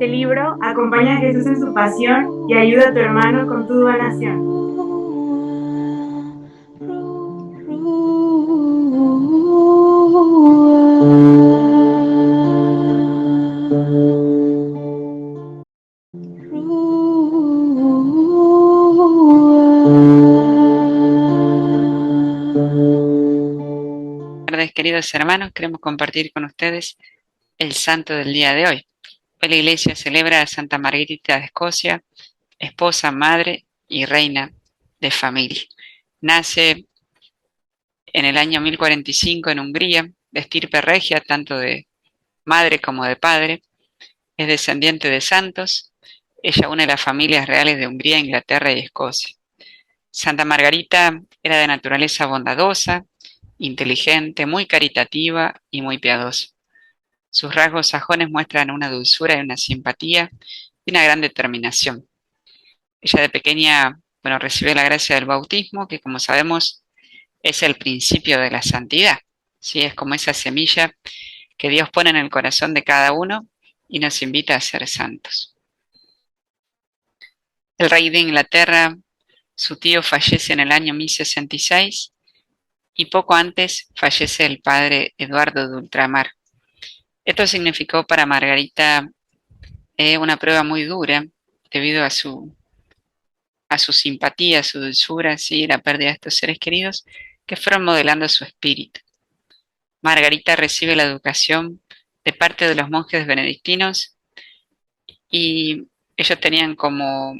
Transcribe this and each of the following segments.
Este libro acompaña a Jesús en su pasión y ayuda a tu hermano con tu donación. Buenas tardes, queridos hermanos, queremos compartir con ustedes el santo del día de hoy. Hoy la Iglesia celebra a Santa Margarita de Escocia, esposa, madre y reina de familia. Nace en el año 1045 en Hungría, de estirpe regia, tanto de madre como de padre. Es descendiente de santos. Ella une las familias reales de Hungría, Inglaterra y Escocia. Santa Margarita era de naturaleza bondadosa, inteligente, muy caritativa y muy piadosa. Sus rasgos sajones muestran una dulzura y una simpatía y una gran determinación. Ella de pequeña, recibió la gracia del bautismo, que como sabemos es el principio de la santidad. ¿Sí? Es como esa semilla que Dios pone en el corazón de cada uno y nos invita a ser santos. El rey de Inglaterra, su tío, fallece en el año 1066 y poco antes fallece el padre Eduardo de Ultramar. Esto significó para Margarita una prueba muy dura debido a su simpatía, a su dulzura, ¿sí? La pérdida de estos seres queridos que fueron modelando su espíritu. Margarita recibe la educación de parte de los monjes benedictinos y ellos tenían como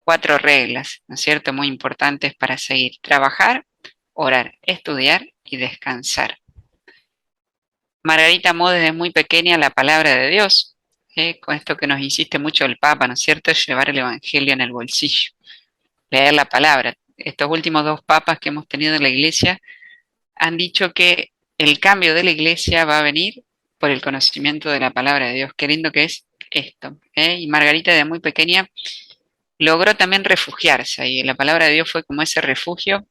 4 reglas, ¿no es cierto?, muy importantes para seguir: trabajar, orar, estudiar y descansar. Margarita amó desde muy pequeña la palabra de Dios, con esto que nos insiste mucho el Papa, ¿no es cierto?, llevar el Evangelio en el bolsillo, leer la palabra. Estos últimos 2 papas que hemos tenido en la Iglesia han dicho que el cambio de la Iglesia va a venir por el conocimiento de la palabra de Dios. Qué lindo que es esto. Y Margarita de muy pequeña logró también refugiarse y la palabra de Dios fue como ese refugio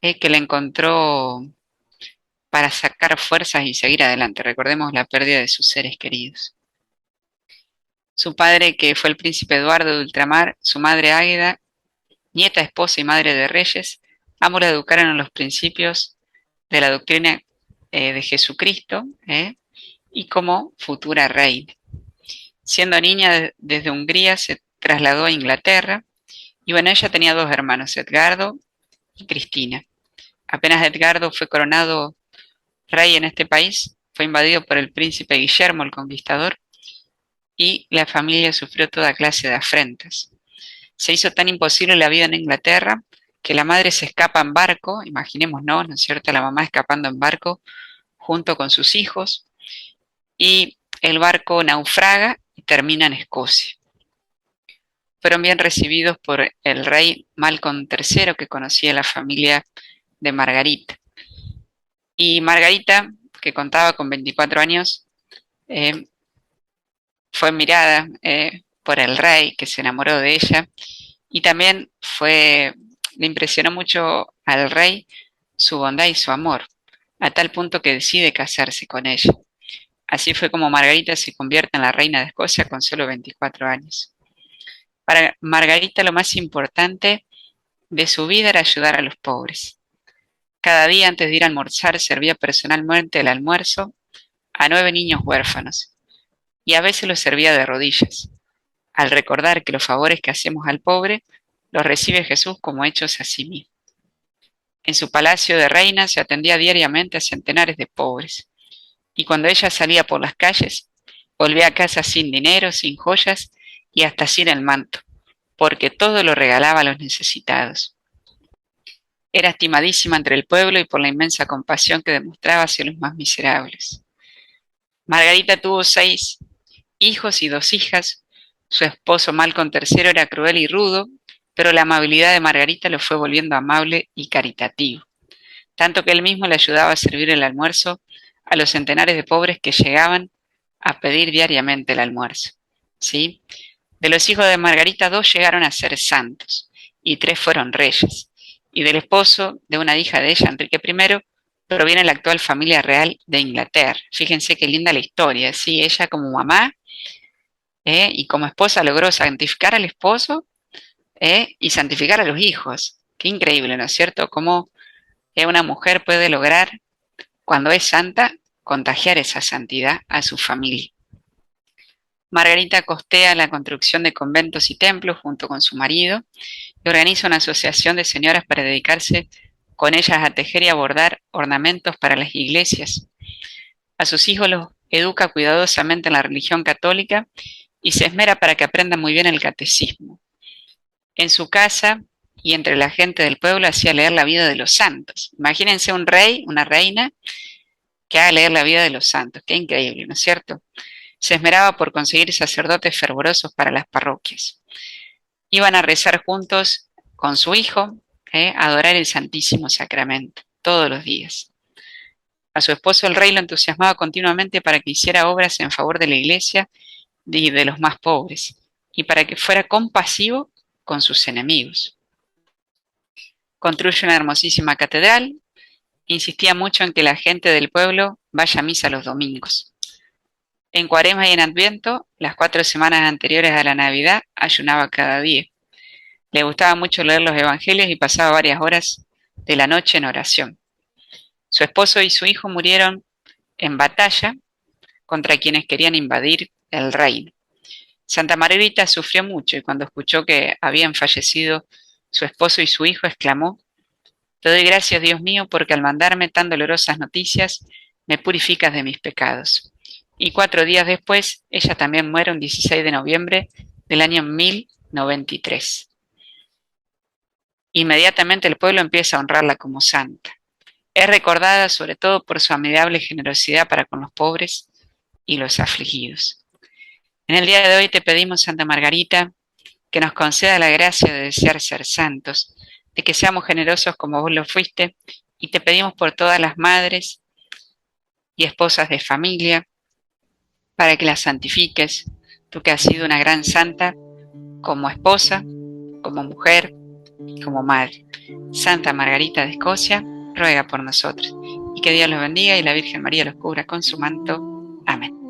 que le encontró para sacar fuerzas y seguir adelante. Recordemos la pérdida de sus seres queridos. Su padre, que fue el príncipe Eduardo de Ultramar, su madre Águeda, nieta, esposa y madre de reyes, ambos la educaron en los principios de la doctrina de Jesucristo y como futura reina. Siendo niña desde Hungría se trasladó a Inglaterra y ella tenía 2 hermanos, Edgardo y Cristina. Apenas Edgardo fue coronado rey en este país, fue invadido por el príncipe Guillermo el Conquistador y la familia sufrió toda clase de afrentas. Se hizo tan imposible la vida en Inglaterra que la madre se escapa en barco, imaginémonos, ¿no es cierto?, la mamá escapando en barco junto con sus hijos, y el barco naufraga y termina en Escocia. Fueron bien recibidos por el rey Malcolm III, que conocía la familia de Margarita. Y Margarita, que contaba con 24 años, fue mirada por el rey, que se enamoró de ella, y también le impresionó mucho al rey su bondad y su amor, a tal punto que decide casarse con ella. Así fue como Margarita se convierte en la reina de Escocia con solo 24 años. Para Margarita lo más importante de su vida era ayudar a los pobres. Cada día antes de ir a almorzar servía personalmente el almuerzo a 9 niños huérfanos y a veces los servía de rodillas, al recordar que los favores que hacemos al pobre los recibe Jesús como hechos a sí mismo. En su palacio de reina se atendía diariamente a centenares de pobres, y cuando ella salía por las calles, volvía a casa sin dinero, sin joyas y hasta sin el manto, porque todo lo regalaba a los necesitados. Era estimadísima entre el pueblo y por la inmensa compasión que demostraba hacia los más miserables. Margarita tuvo 6 hijos y 2 hijas. Su esposo Malcolm III era cruel y rudo, pero la amabilidad de Margarita lo fue volviendo amable y caritativo, tanto que él mismo le ayudaba a servir el almuerzo a los centenares de pobres que llegaban a pedir diariamente el almuerzo. ¿Sí? De los hijos de Margarita, 2 llegaron a ser santos y 3 fueron reyes. Y del esposo de una hija de ella, Enrique I, proviene la actual familia real de Inglaterra. Fíjense qué linda la historia, ¿sí? Ella como mamá Y como esposa logró santificar al esposo y santificar a los hijos. Qué increíble, ¿no es cierto? Cómo una mujer puede lograr, cuando es santa, contagiar esa santidad a su familia. Margarita costea la construcción de conventos y templos junto con su marido y organiza una asociación de señoras para dedicarse con ellas a tejer y a bordar ornamentos para las iglesias. A sus hijos los educa cuidadosamente en la religión católica y se esmera para que aprendan muy bien el catecismo. En su casa y entre la gente del pueblo hacía leer la vida de los santos. Imagínense un rey, una reina, que haga leer la vida de los santos. Qué increíble, ¿no es cierto? Se esmeraba por conseguir sacerdotes fervorosos para las parroquias. Iban a rezar juntos con su hijo, a adorar el Santísimo Sacramento, todos los días. A su esposo el rey lo entusiasmaba continuamente para que hiciera obras en favor de la iglesia y de los más pobres, y para que fuera compasivo con sus enemigos. Construye una hermosísima catedral, insistía mucho en que la gente del pueblo vaya a misa los domingos. En Cuaresma y en Adviento, las 4 semanas anteriores a la Navidad, ayunaba cada día. Le gustaba mucho leer los evangelios y pasaba varias horas de la noche en oración. Su esposo y su hijo murieron en batalla contra quienes querían invadir el reino. Santa Margarita sufrió mucho y cuando escuchó que habían fallecido su esposo y su hijo, exclamó: «Te doy gracias, Dios mío, porque al mandarme tan dolorosas noticias, me purificas de mis pecados». Y 4 días después, ella también muere un 16 de noviembre del año 1093. Inmediatamente el pueblo empieza a honrarla como santa. Es recordada sobre todo por su amigable generosidad para con los pobres y los afligidos. En el día de hoy te pedimos, Santa Margarita, que nos conceda la gracia de desear ser santos, de que seamos generosos como vos lo fuiste, y te pedimos por todas las madres y esposas de familia, para que las santifiques, tú que has sido una gran santa, como esposa, como mujer y como madre. Santa Margarita de Escocia, ruega por nosotros. Y que Dios los bendiga y la Virgen María los cubra con su manto. Amén.